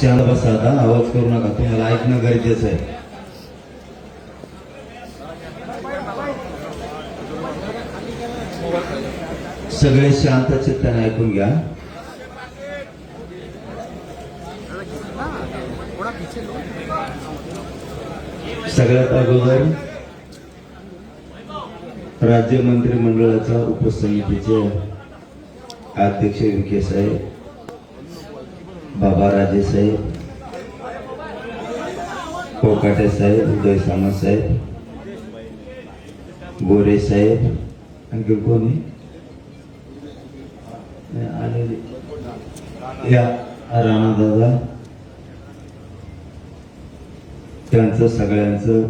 शांत बसा, आवाज करू नका, तुम्हाला ऐकणं गरजेचं आहे. सगळे शांत चित्ताने ऐकून घ्या. सगळ्यात अगोदर राज्य मंत्रिमंडळाच्या उपसमितीचे अध्यक्ष विखे साहेब, बाबा राजे साहेब, कोकाटे साहेब, उदय सामंत साहेब, गोरे साहेब, आणखी कोणी या राणा दादा, त्यांचं सगळ्यांचं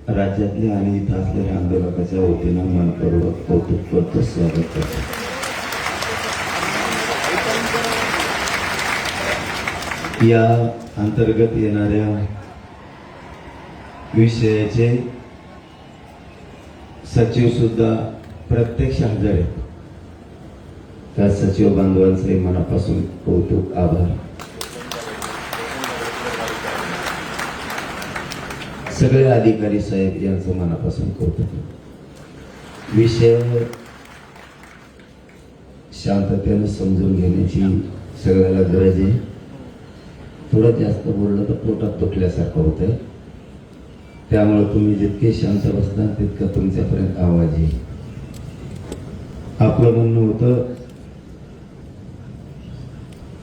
राज्यातले आणि इथं असलेल्या आंदोलकाच्या वतीनं मनपूर्वक कौतुक करतो, स्वागत करतो. या अंतर्गत येणाऱ्या विषयाचे सचिव सुद्धा प्रत्यक्ष हजर आहेत. त्या सचिव बांधवांचे मनापासून कौतुक, आभार. सगळे अधिकारी साहेब यांचं मनापासून कौतुक. विषय शांततेने समजून घेण्याची सगळ्याला गरज आहे. थोडं जास्त बोललं तर पोटात तुटल्यासारखं होतंय, त्यामुळे तुम्ही जितके शांत बसता तितका तुमच्यापर्यंत आवाज येईल. आपलं म्हणणं होतं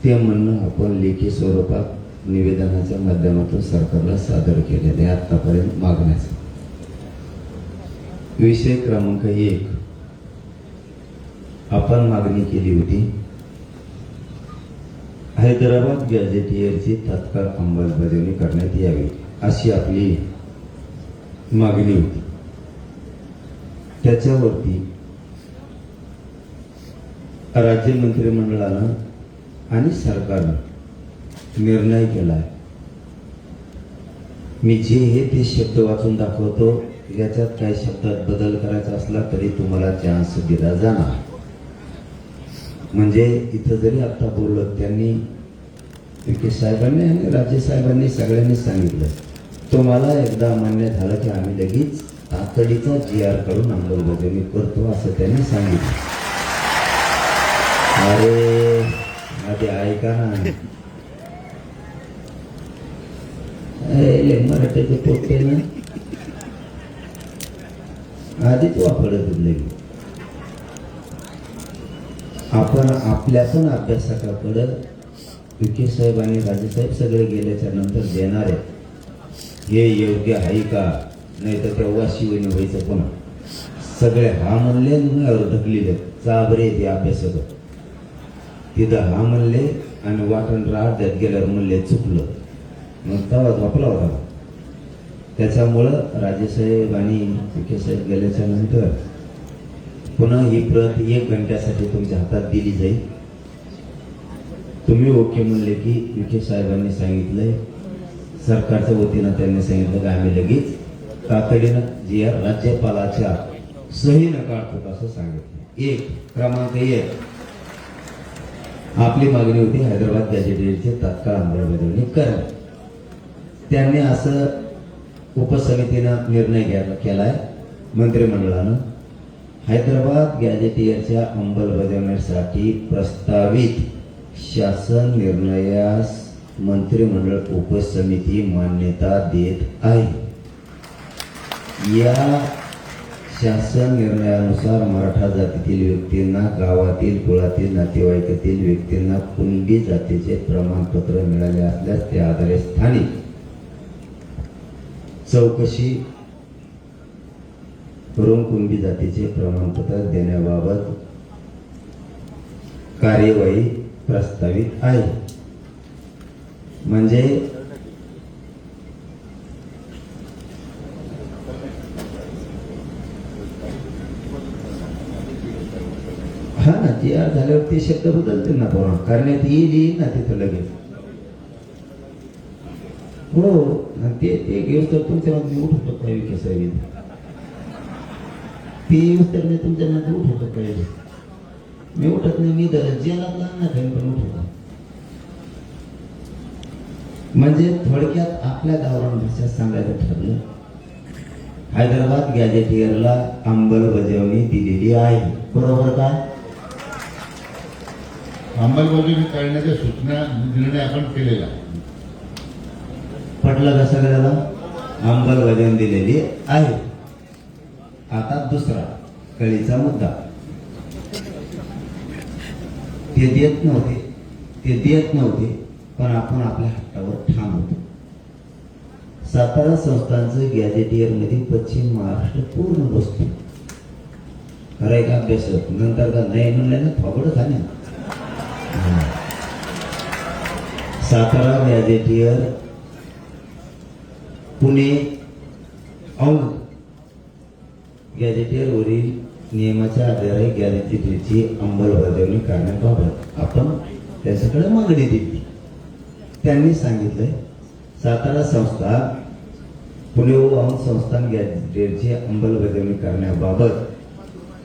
ते म्हणणं आपण लेखी स्वरूपात निवेदनाच्या माध्यमातून सरकारला सादर केलेले आतापर्यंत मागण्याचा. विषय क्रमांक 1, आपण मागणी केली होती हैदराबाद गॅझेटियरची तात्काळ अंमलबजावणी करण्यात यावी, अशी आपली मागणी होती. त्याच्यावरती राज्य मंत्रिमंडळानं आणि सरकारनं निर्णय केलाय. मी जे हे ते शब्द वाचून दाखवतो, याच्यात काही शब्दात बदल करायचा असला तरी तुम्हाला चान्स दिला जाणार. म्हणजे इथं जरी आता बोललो, त्यांनी विखे साहेबांनी आणि राज्य साहेबांनी सगळ्यांनी सांगितलं, तुम्हाला एकदा मान्य झालं की आम्ही लगेच तातडीचा GR कडून अंमलबजावणी करतो, असं त्यांनी सांगितलं. अरे आधी ऐका ना, मराठीचे पोटे ना आधीच वापरत लगे. आपण आपल्या पण अभ्यासकाकडे विखे साहेब आणि राजेसाहेब सगळे गेल्याच्या नंतर देणार आहेत. हे योग्य आहे का नाही तर तेव्हा शिवणी व्हायचं. पण सगळे हा म्हणले ढकलीले चाबरे ते अभ्यासक. तिथं हा म्हणले आणि वाटण राहत्यात गेल्यावर म्हणले चुकलं, मग तेव्हा झोपला होता. त्याच्यामुळं राजेसाहेब आणि विखे साहेब गेल्याच्या नंतर पुन्हा ही प्रत 1 घंट्यासाठी तुमच्या हातात दिली जाईल. तुम्ही ओके म्हणले की विखे साहेबांनी सांगितलंय, सरकारच्या वतीनं त्यांनी सांगितलं की आम्ही लगेच तातडीनं GR राज्यपालाच्या सहीनं काढतो असं सांगितलं. क्रमांक 1 आपली मागणी होती हैदराबाद गॅझेटियरची तात्काळ अंमलबजावणी करा. त्यांनी असं उपसमितीनं निर्णय केलाय मंत्रिमंडळानं. हैदराबाद गॅझेटियरच्या अंमलबजावणीसाठी प्रस्तावित शासन निर्णयास मंत्रिमंडळ उपसमिती मान्यता देत आहे. या शासन निर्णयानुसार मराठा जातीतील व्यक्तींना, गावातील कुळातील नातेवाईकातील व्यक्तींना कुणबी जातीचे प्रमाणपत्र मिळाले असल्यास त्या आधारे स्थानिक चौकशी करून कुणबी जातीचे प्रमाणपत्र देण्याबाबत कार्यवाही प्रस्तावित आहे. म्हणजे हा ना, GR झाल्यावर ते शब्द बदलतील ना, पुन्हा करण्यात येईल ना तिथं लगेच. हो, ते घेऊन तर तुमच्या मध्ये उठतो काय विखे साहेब, ते येऊन तर मी तुमच्या मध्ये उठवतो काय. मी उठत नाही, मी जेलात लहान नाही पण उठवतो. म्हणजे थोडक्यात आपल्या गावरान भाषेत सांगायचं ठरलं, हैदराबाद गॅजेटियरला अंमलबजावणी दिलेली आहे. बरोबर का? अंमलबजावणी करण्याच्या सूचना निर्णय आपण केलेला. पटलं का सगळ्याला? अंमलबजावणी दिलेली आहे. आता दुसरा कळीचा मुद्दा, ते देत नव्हते पण आपण आपल्या हट्टावर ठाम होतो. सातारा संस्थांचं गॅजेटियर मध्ये पश्चिम महाराष्ट्र पूर्ण बसतो. खरंय का? अभ्यास नंतर का नाही म्हणलं ना थोबड खाण्या. सातारा गॅजेटियर पुणे औंध गॅजेटियरवरील नियमाच्या आधारे गॅजेटियरची अंमलबजावणी करण्याबाबत आपण त्याच्याकडे मागणी दिली. त्यांनी सांगितलंय सातारा संस्था पुणे व औंध संस्थान गॅजेटियरची अंमलबजावणी करण्याबाबत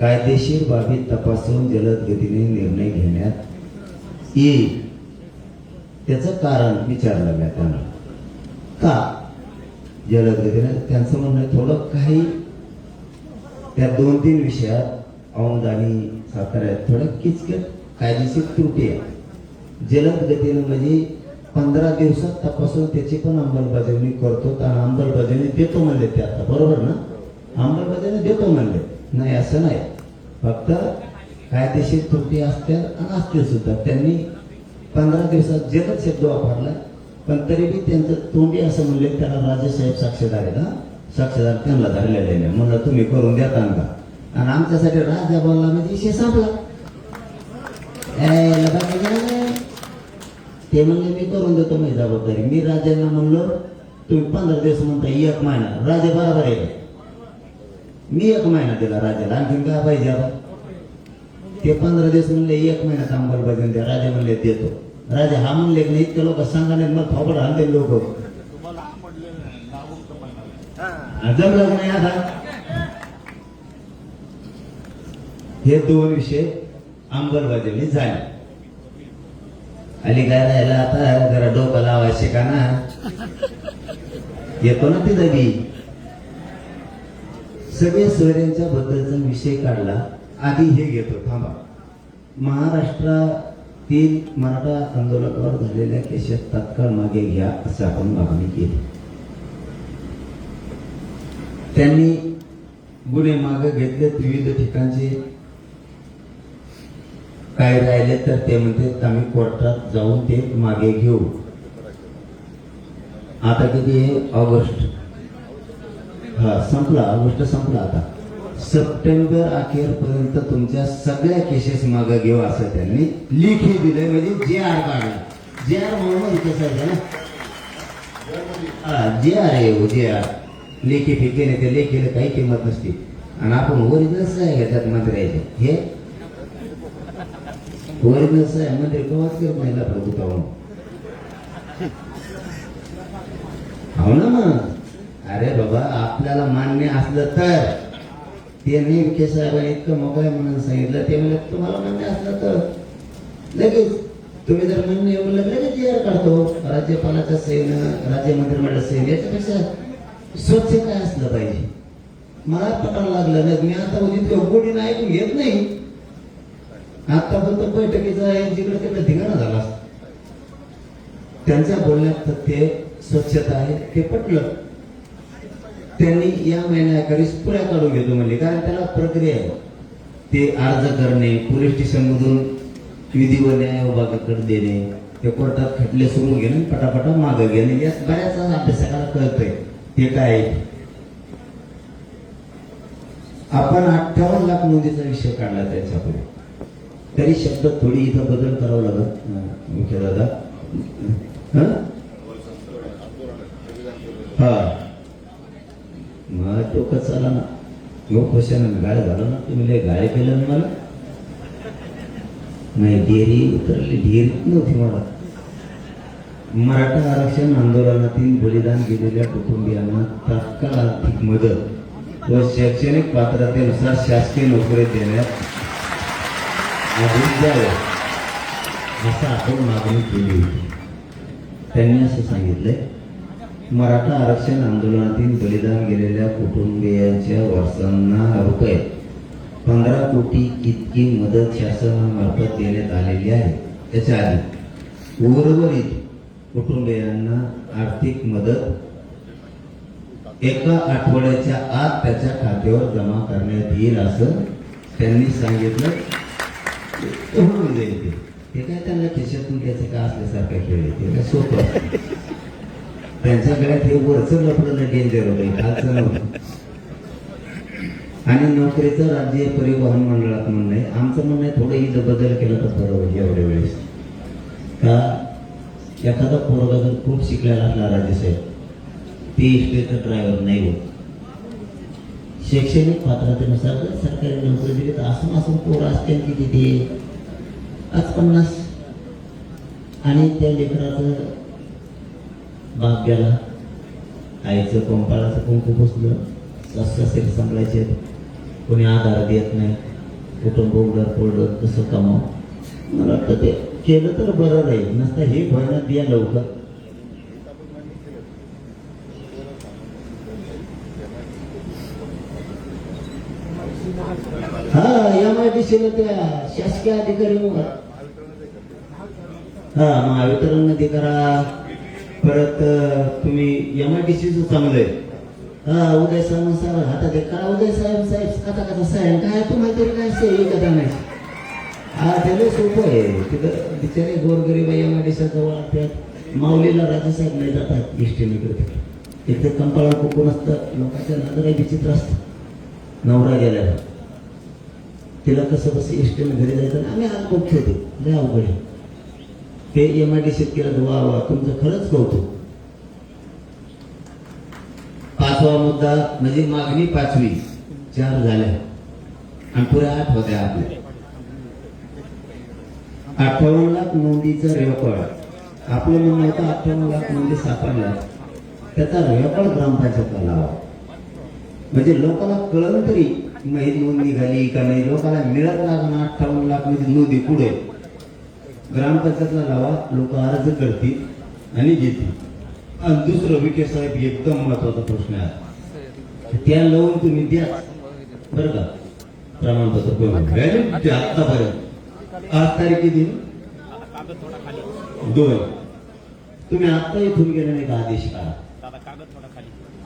कायदेशीर बाबी तपासून जलद गतीने निर्णय घेण्यात येईल. त्याचं कारण विचारलं मी त्यांना, का जलद गतीने? त्यांचं म्हणणं थोडं काही त्या 2-3 विषयात औंध आणि साताऱ्यात थोडं किचकट कायदेशीर त्रुटी आहे. जलद गतीने म्हणजे 15 दिवसात तपासून त्याची पण अंमलबजावणी करतो. आणि अंमलबजावणी देतो म्हणले ते आता. बरोबर ना? अंमलबजावणी देतो म्हणले नाही असं नाही, फक्त कायदेशीर त्रुटी असतील आणि असतील सुद्धा. त्यांनी 15 दिवसात जलद शब्द वापरला, पण तरी बी त्यांचं तोंडी असं म्हणले त्याला राजेसाहेब साक्षीदार आहे ना, साक्षीदार त्यांना धरलेले नाही. म्हणलं तुम्ही करून देता का? आणि आमच्यासाठी राजा बोलला म्हणजे विषय संपला. ते म्हणले मी करून देतो माझी जबाबदारी. मी राजांना म्हणलो तुम्ही 15 दिवस म्हणता 1 महिना. राजा बरोबर आहे. मी 1 महिना दिला राजाला, आणखीन काय पाहिजे आता? ते 15 दिवस म्हणले 1 महिन्यात अंमलबजावणी द्या. राजा म्हणले देतो. राजा हा म्हणले की नाही इतके लोक सांगा नाही मग थोबड आणले लोक. जमलं नाही आता. हे 2 विषय अंमलबजावणी झाले. आली काय राहिला आता जरा डोकं लावायचं शिका ना. येतो ना ते दबी. सगळे सोयऱ्यांच्या बद्दलचा विषय काढला. आधी हे घेतो थांबा. महाराष्ट्रातील मराठा आंदोलनावर झालेल्या केसेस तात्काळ मागे घ्या असं आपण मागणी केली. त्यांनी गुन्हे मागे घेतले विविध ठिकाणचे. काय राहिले तर ते म्हणते आम्ही कोर्टात जाऊन ते मागे घेऊ. आता किती आहे? ऑगस्ट. संपला. ऑगस्ट संपला. आता सप्टेंबर अखेरपर्यंत तुमच्या सगळ्या केसेस मागे घेऊ असं त्यांनी लिखी दिले. म्हणजे JR काढला. JR म्हणून कसं आहे ना, JR आहे. JR लेखी फिके नाही. ते लेखीला काही किंमत नसते. आणि आपण ओरिजिनल आहे घेतात मंत्र्याचे. हे ओरिजिनल आहे मंत्री कवाच करत नाही प्रभुत्व. हो ना मग. अरे बाबा आपल्याला मान्य असलं तर त्यांनी विखे साहेबांनी इतकं मोकळ्या म्हणून सांगितलं. ते म्हणजे तुम्हाला मान्य असलं तर लगेच तुम्ही जर म्हणणं येऊन लगेच JR काढतो. राज्यपालाच्या सहीनं, राज्य मंत्रिमंडळ सहीनं. याच्यापेक्षा स्वच्छ काय असलं पाहिजे. मला पटायला लागलं नाही. मी आता इतकं गोडीनं ऐकून घेत नाही. आतापर्यंत बैठकीचा जिकडे तिकडे धिंगाणा झाला. त्यांच्या बोलण्यात ते स्वच्छता आहे ते पटलं. त्यांनी या महिन्याखेरीज पुऱ्या काढून घेतो म्हणले, कारण त्याला प्रक्रिया आहे. ते अर्ज करणे, पोलीस स्टेशन मधून विधी व न्याय विभागाकडे देणे, ते कोर्टात खटले सुरू घेणे, पटापटा मागे घेणे. या बऱ्याच अभ्यासकाला कळतंय ते काय. आपण 58 लाख नोंदीचा विषय काढला त्याच्यापुढे. तरी शब्द थोडी इथं बदल करावं लागत मुख्य दादा. मग डोकं चाला ना. क्वेश्चन गाळ झालं ना. तुम्ही लय गाळे केलं ना मला. नाही डेअरी उतरली. डेअरीच नव्हती मला. मराठा आरक्षण आंदोलनातील बलिदान गेलेल्या कुटुंबियांना तात्काळ आर्थिक मदत व शैक्षणिक पात्रतेनुसार शासकीय नोकरी देण्यात द्यावं असं आपण मागणी केली होती. त्यांनी असं सांगितलंय, मराठा आरक्षण आंदोलनातील बलिदान गेलेल्या कुटुंबियांच्या वारसांना रुपये 15 कोटी इतकी मदत शासनामार्फत देण्यात आलेली आहे. त्याच्या आधी उर्वरित कुटुंबियांना आर्थिक मदत एका आठवड्याच्या आत त्याच्या खात्यावर जमा करण्यात येईल असं त्यांनी सांगितलं. होऊन जाईल ते काय त्यांना खिशातून त्याचं काय असल्यासारखं खेळ ते काय सोपं असतं. त्यांच्या गळ्यात हे वरचं लपडं डेंजर होतं, खालचं नव्हतं. आणि नोकरीचं राज्य परिवहन मंडळात म्हणणं आहे, आमचं म्हणणं आहे थोडं इथं बदल केला तर बरं होईल. एवढ्या वेळेस का एखादा पोरगा जर खूप शिकलेला असला राजेसाहेब, ते इष्टेचा ड्रायव्हर नाही होत. शैक्षणिक पात्रतेनुसार जर सरकारी नोकरी दिली तर असून पोरं असते की तिथे 50 आणि त्या लेकराचं बाप गेला, आईचं पंपाळाचं कुंकू पुसलं, सासरे सांभाळायचे, कोणी आधार देत नाही, कुटुंब उघडं पडलं कसं कमाव. मला वाटतं ते केलं तर बरं राहील. नसतं हे भयानक द्या लवकर. हा MIDC त्या शासकीय अधिकारी महावितरण मध्ये करा. परत तुम्ही MIDC चांगलं आहे. उदय सामंत सर हातात करा. उदय साहेब कथा साहेब काय तुम्हाला तरी काय सेवी कथा नाही. त्याला सोपं आहे. तिथं बिचारे गोरगरीब MIDC जवळ माऊलीला राजेसाहेब नाही जातात इष्टीने करते. तिथे कंपाळा कुकून असतं, लोकांच्या नादर विचित्र असतं. नवरा गेल्यावर तिला कसं इष्टीने घरी जायचं, आम्ही आज बघतो ते लय अवघड आहे. ते MIDC केलं वा वा, तुमचं खरंच कौतुक. 5वा मुद्दा म्हणजे मागणी 5वी 4 झाल्या आणि पुऱ्या 8 होत्या. आपल्या 58 लाख नोंदीचं रेकॉर्ड आपलं म्हणणं होतं. 58 लाख नोंदी सापडल्या, त्याचा रेकॉर्ड ग्रामपंचायतला लावा. म्हणजे लोकांना कळलं तरी माहीत नोंद निघाली का नाही. लोकांना मिळत लागणार 58 लाख म्हणजे नोंदी पुढे ग्रामपंचायतला लावा. लोक अर्ज करतील आणि घेतील. आणि दुसरं विखे साहेब एकदम महत्वाचा प्रश्न आहे, त्या लावून तुम्ही द्या बरं का. प्रमाणपत्र आतापर्यंत 8 तारीख किती 2. तुम्ही आता इथून गेले नाही का आदेश काढा.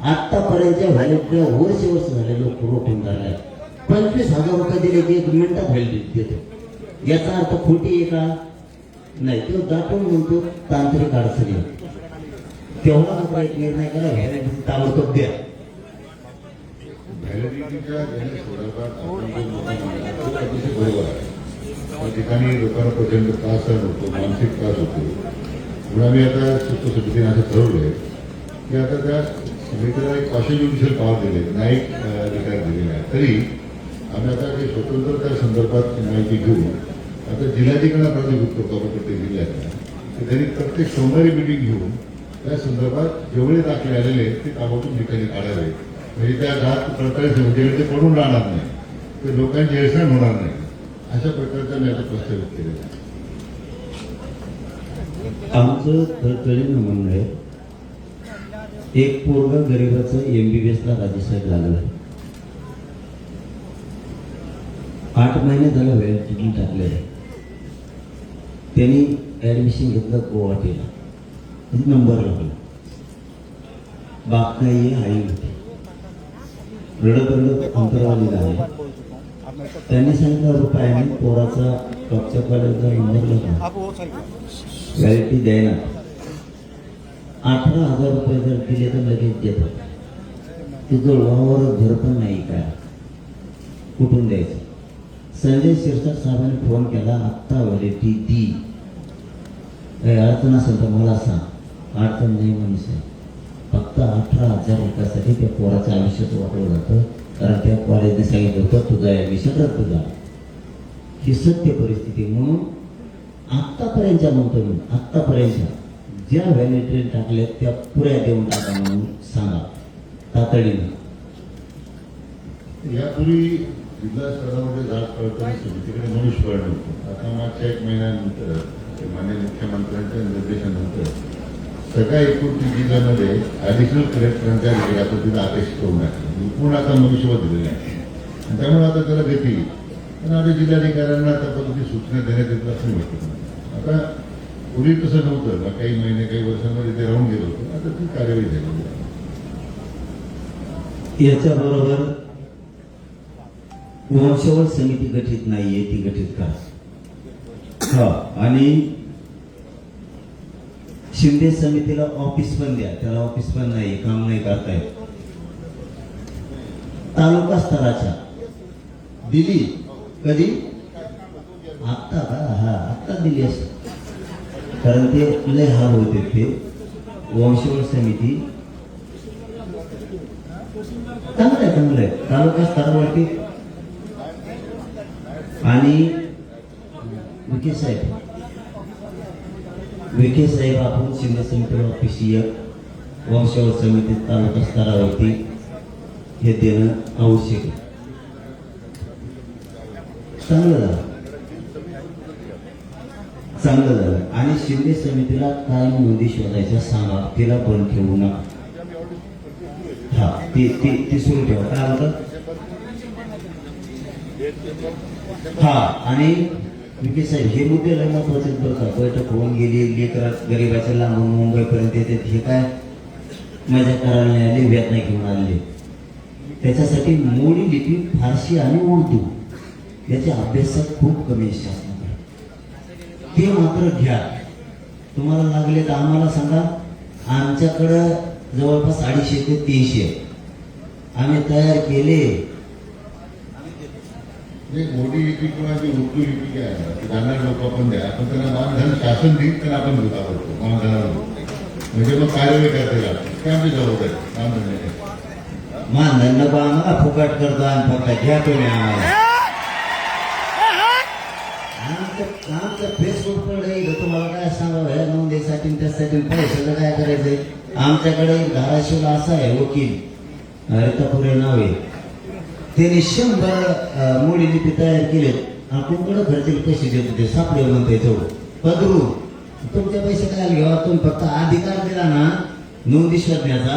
आतापर्यंतच्या व्हॅल्यूच्या वर्ष झाले लोक रोखून झाले. 25,000 रुपये दिले की 1 मिनिटात व्हॅल्यू देतो. याचा अर्थ खोटी आहे का नाही. तो दाखवून म्हणतो तांत्रिक अडचणी. तेवढा मात्र एक निर्णय करा, व्हॅलिडिटी ताबडतोब द्या. व्हॅलिडिटीच्या संदर्भात आपण जो मुद्दा मांडला तो अतिशय बरोबर आहे. त्या ठिकाणी लोकांना प्रचंड त्रास सहन होतो, मानसिक त्रास होतो. म्हणून आम्ही आता सुप्त समितीने असं ठरवलंय की आता त्या समितीला एक क्वाशी-ज्युडिशियल पॉवर दिले, न्यायिक अधिकार दिलेले आहे. तरी आम्ही आता काही स्वतंत्र त्या संदर्भात माहिती घेऊन आता जिल्हाधिकाऱ्यांना प्राधिकृत करतो आपण प्रत्येक जिल्ह्यातल्या. तर त्यांनी प्रत्येक सोमवारी मिटिंग घेऊन त्या संदर्भात जेवढे दाखले आलेले आहेत ते ताबडतोब निकाली काढावे. म्हणजे त्या घात प्रकारे समितीकडे ते पडून राहणार नाही, ते लोकांची हेळसांड होणार नाही. अशा प्रकारचा मी आता प्रस्तावित केलेला आहे. आमचं कळकळीनं म्हणणं आहे, एक पोरगा गरीबाचं MBBSला राजेसाहेब लागलं. 8 महिने झालं व्हॅलिडिटी टाकलेलं. त्यांनी ऍडमिशन घेतलं गुवाहाटीला, नंबर लागला. बाप नाही आई होती, रडत अंतरवालीला आहे. त्यांनी सांगितलं रुपयाने पोराचा टॉपच्या कॉलेजचा नंबर लागला, व्हॅलिडिटी द्यायला. 18,000 रुपये जर दिले तर लगेच देतात. तिथं वावर घर पण नाही काय, कुठून द्यायचं. संजय शिरसाट साहेबांनी फोन केला, आत्ता व्हॅलिडिटी दी, अडचण असेल तर मला सांग. अडचण नाही म्हणजे फक्त 18,000 रुपयासाठी त्या पोराचं आयुष्यात वापरलं जातं. कारण त्या कॉलेजने सांगितलं होतं तुझा ऍडमिशन रद्द झाला. ही सत्य परिस्थिती. म्हणून आत्तापर्यंतच्या म्हणतो मी, आत्तापर्यंतच्या ज्या व्हॅलिडिटी टाकल्या त्या पुऱ्या देऊन टाका म्हणून सांगा तातडीने. यापूर्वी जिल्हा स्तरामध्ये जात पडताना समितीकडे मनुष्यबळ नव्हतं. आता मागच्या 1 महिन्यानंतर माननीय मुख्यमंत्र्यांच्या निर्देशानंतर सगळ्या 29 जिल्ह्यामध्ये ॲडिशनल कलेक्टरांच्या वेगळ्या पद्धतीने आदेश करून टाकले, पूर्ण आता मनुष्यवत दिलेले आहे. आणि त्यामुळे आता त्याला गती येईल. पण आता जिल्हाधिकाऱ्यांना त्या पद्धती सूचना देण्यात येतात असं वाटतं. आता पूर्वी तसं नव्हतं ना, काही महिने काही वर्षांमध्ये ते राहून गेलं होतं. आता ती कार्यवाही झालेली आहे. याच्याबरोबर वंशावळ समिती गठीत नाहीये, ती गठीत करा. हा, आणि शिंदे समितीला ऑफिस पण द्या. त्याला ऑफिस पण नाही, काम नाही करतायत. तालुका स्तराच्या दिली कधी? आत्ता का? हा, आत्ता दिली असेल. कारण ते लय हाल होते. ते वंशावळ समिती चांगलं आहे. तालुका स्तरावरती. आणि विखे साहेब आपण शिंदे समिती ऑफिसीय वंशावळ समिती तालुका स्तरावरती हे देणं आवश्यक आहे. चांगलं झालं. आणि शिंदे समितीला कायम नोंदी शोधायच्या सांगा, तिला पण ठेवू नका. हा, ती सुरू ठेवा. काय म्हणतात? हा, आणि विखे साहेब हे मुद्दे लय महत्वाचे बरं का. बैठक होऊन गेली, लेकरा गरीबाच्या लांबून मुंबईपर्यंत येते. हे काय मजा करायला नाही आले, व्यात नाही घेऊन आले. त्याच्यासाठी मोडी लिपी, फारसी आणि उर्दू याच्या अभ्यासात खूप कमी शासनाकडे. ते मात्र घ्या. तुम्हाला लागले तर आम्हाला सांगा. आमच्याकडं जवळपास 250 ते 300 आम्ही तयार केले. मोडी लिपी किंवा जी उर्दू लिपी काय आहे ती जाणार लोक आपण द्या. आपण त्यांना मानधन शासन देईल, तर आपण दुका पडतो मानधनाला. म्हणजे मग कार्यवाही करता येईल. काय आमची जबाबदारी मानधन नाही. मानधन नको आम्हाला, फुकट करतो आणि फक्त घ्या तुम्ही आम्हाला. आमचं फेसबुकवर येईल. तुम्हाला काय सांगावं, ह्या नोंदीसाठी त्यासाठी पैशाचं काय करायचंय. आमच्याकडे धाराशिवला असा आहे वकील, रितापुरे नाव आहे. त्यांनी 100 मोडी लिपी तयार केले. आपण कडे खर्चेल पैसे देतो, ते सापडे म्हणतोय तेवढं पदरू. तुमचे पैसे काय घ्यावा. तुम्ही फक्त अधिकार दिला ना नोंदी शोधण्याचा,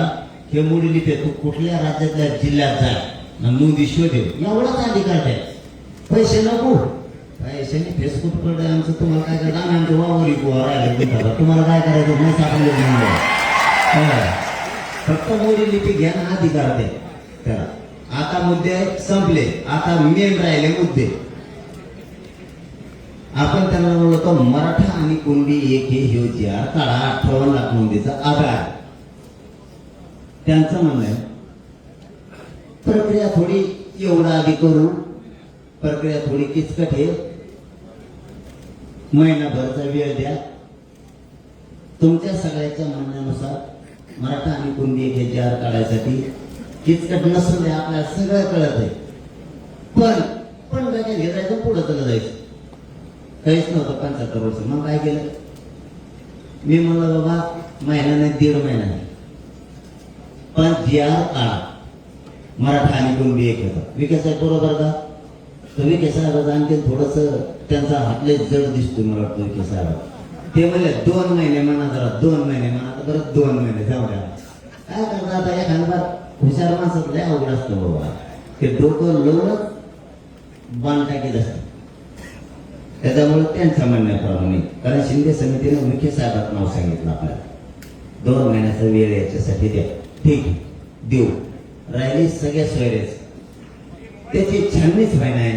हे मोडी लिपी तू कुठल्या राज्यातल्या जिल्ह्यात जा नोंदी शोधेल, एवढाच अधिकार द्या. पैसे नको. पैशाने फेसबुक कडे आमचं तुम्हाला काय करायचं. आम्ही आमचे वावरी राहिले, तुम्हाला काय करायचं नाही सापडले. फक्त मोडी लिपी घ्या ना, अधिकार द्या त्याला. आता मुद्दे संपले. आता मेन राहिले मुद्दे. आपण त्यांना म्हणतो मराठा आणि कुणबी एक हे जी काढा 58 लाख नोंदीचा आधार. त्यांचं म्हणणं आहे प्रक्रिया थोडी एवढा आधी करू, प्रक्रिया थोडी किचकट आहे, महिनाभरचा वेळ द्या. तुमच्या सगळ्याच्या म्हणण्यानुसार मराठा आणि कुणबी एक हे जार काढायसाठी किचकट नसून आपल्याला सगळं कळत आहे. पण काय घेतायचं, पुढं चला जायचं. काहीच नव्हतं 75 वर्ष. मग काय केलं मी? म्हणलं बाबा महिना नाही, 1.5 महिना नाही, पण जार काढा. मराठा आणि कुणबी एक होता. विखे साहेब बरोबर का? तर विखे साहेब आणखी थोडस त्यांचा हातले जड दिसतो मला वाटतं. विखे साहेब ते म्हणले 2 महिने म्हणा, जरा 2 महिने म्हणा. तर परत 2 महिने जाऊ द्या. काय करता आता या खानबार हुशार माणसात लय अवघड असतं बाबा. ते डोकं लावूनच बाण टाकीत असतं. त्याच्यामुळे त्यांच्या म्हणण्याप्रमाणे, कारण शिंदे समितीने विखे साहेबात नाव सांगितलं आपल्याला. 2 महिन्याचा वेळ याच्यासाठी द्या. ठीक देऊ. राहिली सगळ्या सोयरेच. त्याची छाननीच व्हाय नाही.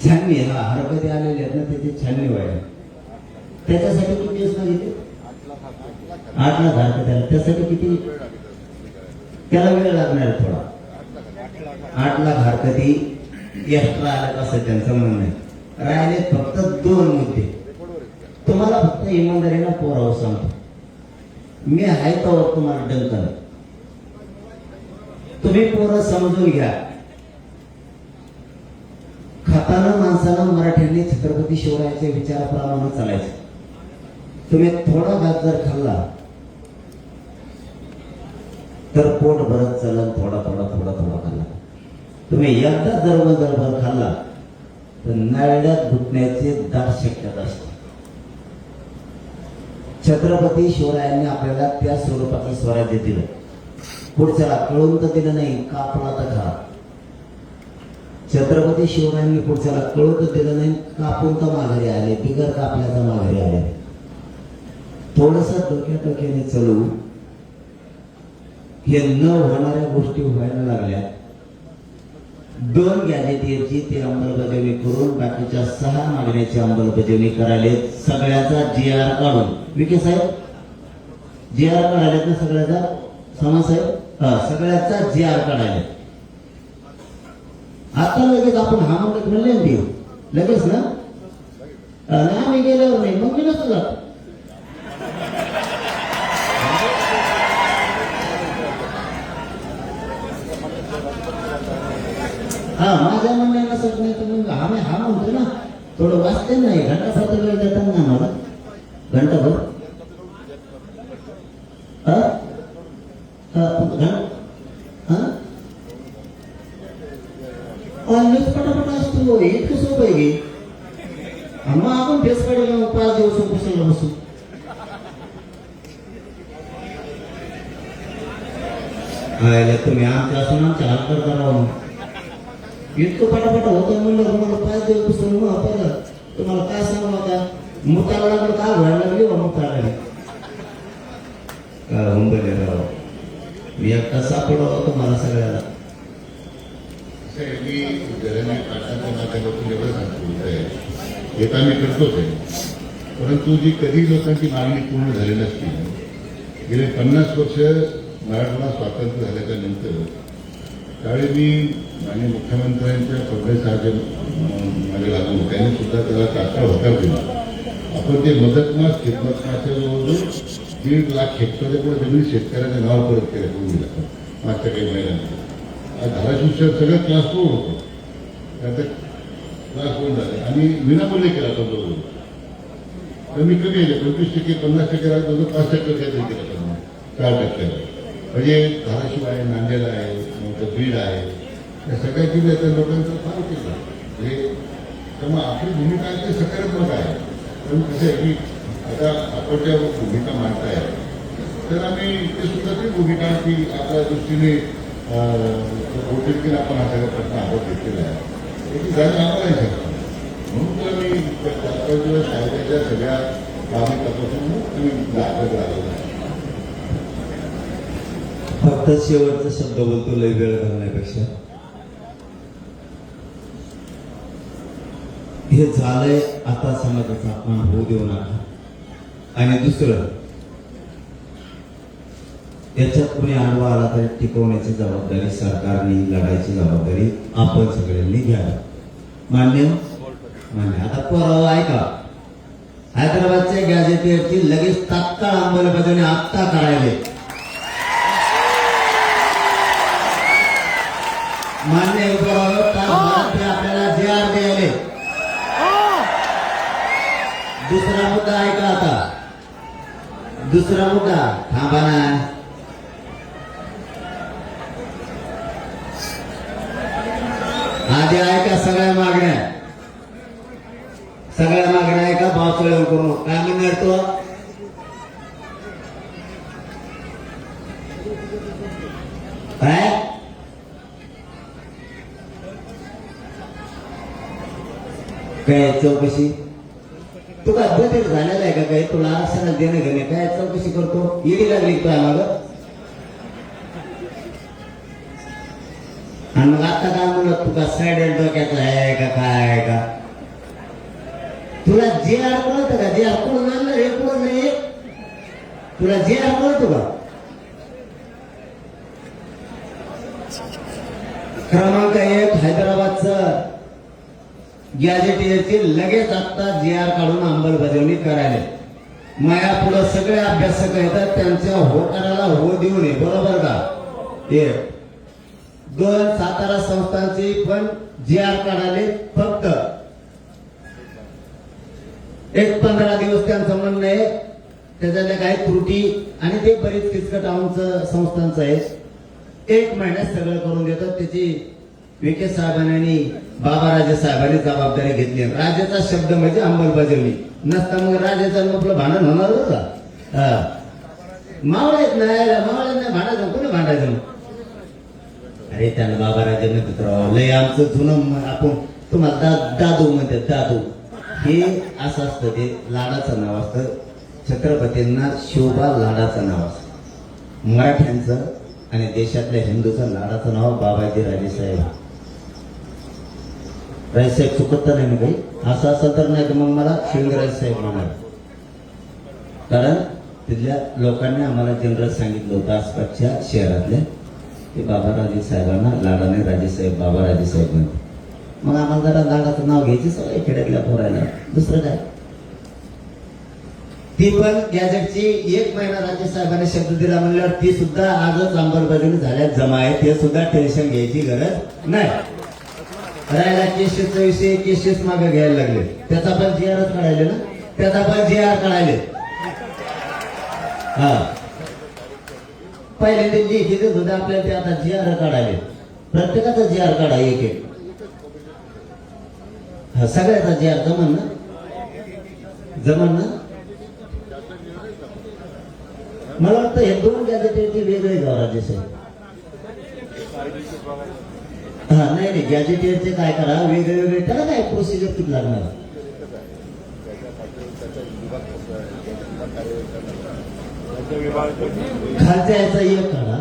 छाननी हरकती आलेले आहेत ना, त्याची छाननी व्हायला. त्याच्यासाठी किती दिवस मागितले? 8 लाख हरकत. त्यासाठी किती? त्याला वेळ लागणार थोडा. 8 लाख हरकती एक्स्ट्रा आल्या असं त्यांचं म्हणणं आहे. राहिले फक्त 2 मुद्दे. तुम्हाला फक्त इमानदारीनं पोरावं सांगतो. मी आहे तर तुम्हाला डंकर. तुम्ही पोरं समजून घ्या. खाताना माणसानं मराठ्यांनी छत्रपती शिवरायाच्या विचाराप्रमाणे चालायचं. तुम्ही थोडा भात जर खाल्ला तर पोट भरत चलन. थोडा खाल्ला. तुम्ही एकदा जर भर खाल्ला तर नळ्यात घुटण्याची दाट शक्यता असते. छत्रपती शिवरायांनी आपल्याला त्या स्वरूपाचं स्वराज्य दिलं. पुढच्याला कळून तर दिलं नाही, कापला तर खा. छत्रपती शिवरायांनी पुढच्याला कळून तर दिलं नाही, कापून तर माघारी आले, बिगर कापल्याचा माघारी आले. थोडस डोक्याने चलू, हे न होणाऱ्या गोष्टी व्हायला लागल्या. 2 गॅजेटियरची ते अंमलबजावणी करून बाकीच्या 6 मागण्याची अंमलबजावणी करायला सगळ्याचा GR काढून. विखे साहेब GR काढायला तर सगळ्याचा समा साहेब सगळ्याचा GR काढायला. आता लगेच आपण हा म्हणले ना देऊ लगेच ना, आम्ही गेल्यावर नाही मग मी नसतो जात. हा माझ्या म्हणणं नसत नाही तर मग आम्ही हा म्हणतो ना, थोडं वाचते नाही. घंटाभर वेळ देतात ना मला, घंटाभर पटापट असतो. इतकं सोपं आहे की मग आपण फेस काढायला 5 दिवस बसायला बसू. तुम्ही आमच्या असून आमच्या हात करता राहून इतकं पटापट होतं म्हणलं तुम्हाला 5 दिवस बसून मग तुम्हाला काय सांगू आता, मुताला लागलं का व्हायला लागली वा मुताला मुंबईला राव. मी एकटा सापडलो होतो मला सगळ्याला. मी घराने पाठांच्या माध्यमातून एवढं सांगतो हे तर आम्ही करतोच आहे, परंतु जी कधी लोकांची मागणी पूर्ण झाली नसती. गेले 50 वर्ष मराठवाडा स्वातंत्र्य झाल्याच्या नंतर त्यावेळी मी माननीय मुख्यमंत्र्यांच्या फडणवीसांच्या मागे लागून त्यांनी सुद्धा त्याला तात्काळ होकार दिला. आपण ते मदतमास खिदमतमासच्या जवळजवळ 1.5 लाख हेक्टर जमीन शेतकऱ्याच्या नाव परत केल्या पूर्वीला मागच्या काही महिन्यांनी. धाराशिव शहर सगळं क्लास 4 होतं, त्यात क्लास 1 झाले आणि विनामूल्य केला तो जवळ. तर मी कमी आहे 25%, 50% राहतो 5% काहीतरी केलं 4%. म्हणजे धाराशिव आहे, नांदेड आहे, नंतर बीड आहे, या सगळ्याची लोकांचं फार केलं. म्हणजे त्यामुळे आपली भूमिका आहे ते सकारात्मक आहे. पण कसं आहे की आता आपण ज्या भूमिका मांडताय तर आम्ही ते सुद्धा ती भूमिका की आपल्या दृष्टीने आपण हा सगळा प्रश्न हातात घेतलेला आहे. त्याची जाणीव आम्हालाही शकतो. म्हणून तर आम्ही कायद्याच्या सगळ्या बाबी तपासून आम्ही दाखल राहिलेला आहे. फक्त शेवटचा शब्द बोलतो लय वेळ घालण्यापेक्षा. हे झालंय, आता समाजाचा अपमान होऊ देऊ नका. आणि दुसरं, याच्यात कुणी आडवा आला तरी टिकवण्याची जबाबदारी सरकारने, लढायची जबाबदारी आपण सगळ्यांनी घ्यावी. मान्य मान्य. आता परवा ऐका, हैदराबादच्या गॅजेटियरची लगेच तात्काळ अंमलबजावणी आत्ता करायला. मान्य आपल्याला GR द्यायले. दुसरा मुद्दा ऐका आता, दुसरा मुद्दा थांबा ना. आधी ऐका सगळ्या मागण्या ऐका. बावचळ करू काय म्हणणार तो, काय चौकशी? तू काय बदल झालेला आहे का काही? तुला आरक्षणात देणं घेणे काय चौकशी करतो? ईडी लागली काय माग? आणि मग आता काय म्हणत तू का साईड डोक्याचा आहे का काय आहे का? तुला GR कळतं का? GR कोण आणलं हे कोण नाही? तुला GR कळतो का? क्रमांक 1 हैदराबादचं गॅजेटियरची लगेच आता GR काढून अंमलबजावणी करायला. माया पुढे सगळे अभ्यासक येतात, त्यांच्या होकाराला हो देऊ नये. बरोबर का? 1 2 सातारा संस्थांची पण GR काढाले. फक्त 15 दिवस त्यांचं म्हणणं आहे, त्याच्यातल्या काही त्रुटी आणि ते बरीच किचकट आमचं संस्थांचं आहे. 1 महिन्यात सगळं करून देतात. त्याची विखे साहेबांनी आणि बाबाराजे साहेबांनी जबाबदारी घेतली. राजाचा शब्द म्हणजे अंमलबजावणी नसता मग राजाचं आपलं भांडण होणार होतं. मावळ्यात नाही भांडायचं, कोणी भांडायचं? अरे त्यांना बाबा राजाने तुतराव लय आमचं जुनं आपण तुम्हाला दादू म्हणतात, दादू. हे असं असतं, ते लाडाचं नाव असतं. छत्रपतींना शिवबा लाडाचं नाव असतं. मराठ्यांचं आणि देशातल्या हिंदूचं लाडाचं नाव बाबाजी राजेसाहेब. राजेसाहेब चुकत तर नाही ना काही? असं असेल तर नाही तर मग मला शिवराज साहेब म्हणणार. कारण तिथल्या लोकांनी आम्हाला जनरल सांगितलं होतं आसपासच्या शहरातल्या की बाबा राजे साहेबांना लाडाने राजेसाहेब, बाबा राजेसाहेब म्हणते. मग आम्हाला जरा लाडाचं नाव घ्यायची सवय खेड्यातल्या पोरायला. दुसरं काय? ती पण गॅजेटची 1 महिना राजे साहेबांनी शब्द दिला म्हणल्यावर ती सुद्धा आजच अंमलबजावणी झाल्यात जमा आहे. ते सुद्धा टेन्शन घ्यायची गरज नाही. राहिला केसेसचा विषय, केसेस मागे घ्यायला लागले. त्याचा पण GR काढायले ना, त्याचा पण GR काढायले. हा पहिले ते जे घेतच होते आपल्याला ते आता GR काढायले. प्रत्येकाचा GR काढा एक एक. हा सगळ्याचा GR जमन ना, जमन ना. मला वाटतं हे 2 गॅजेटेडचे वेगळे गाव राजे साहेब. हा नाही गॅजेटेडचे काय करा वेगळे वेगळे, त्याला काय प्रोसिजर किती लागणार? खालच्या याचा एक काढा,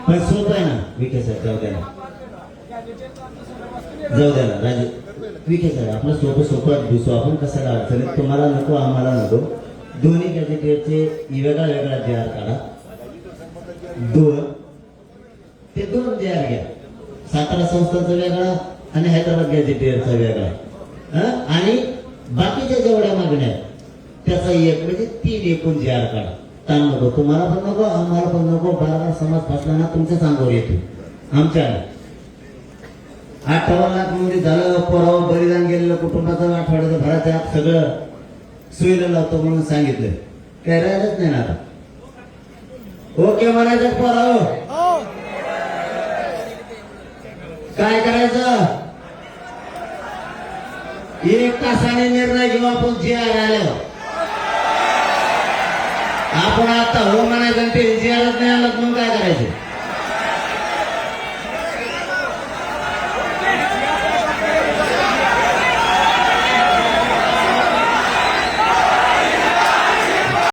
पण सोपं आहे ना विखे साहेब. जाऊ द्या ना राजे विखे साहेब, आपलं सोपं दिसू आपण. कशाला अडचणीत तुम्हाला नको, आम्हाला नको. दोन्ही गॅजेटेडचे वेगळा वेगळा GR काढा. 2 GR घ्या. सातारा संस्थांचा वेगळा आणि हैदराबाद गॅजेटेडचा वेगळा. आणि बाकीच्या जेवढ्या मागण्या त्याचा एक, म्हणजे 3 एकूण GR काढा. ताण नको, तुम्हाला पण नको, आम्हाला पण नको. बारा समाज फसला ना तुमच्याच अंगावर येतो, आमच्या 58 लाख म्हणजे झालं. पोरावर बलिदान गेलेलं कुटुंबाचं आठवड्याचं भराच्या आत सगळं सुईला लावतो म्हणून सांगितलं. काय राहिलंच नाही ना आता. ओके म्हणायचं पोराव, काय करायचं? 1 तासाने निर्णय घेऊ आपण. GR आल्यावर आपण आता हो म्हणायचं, ते GRच नाही आलं मग काय करायचं?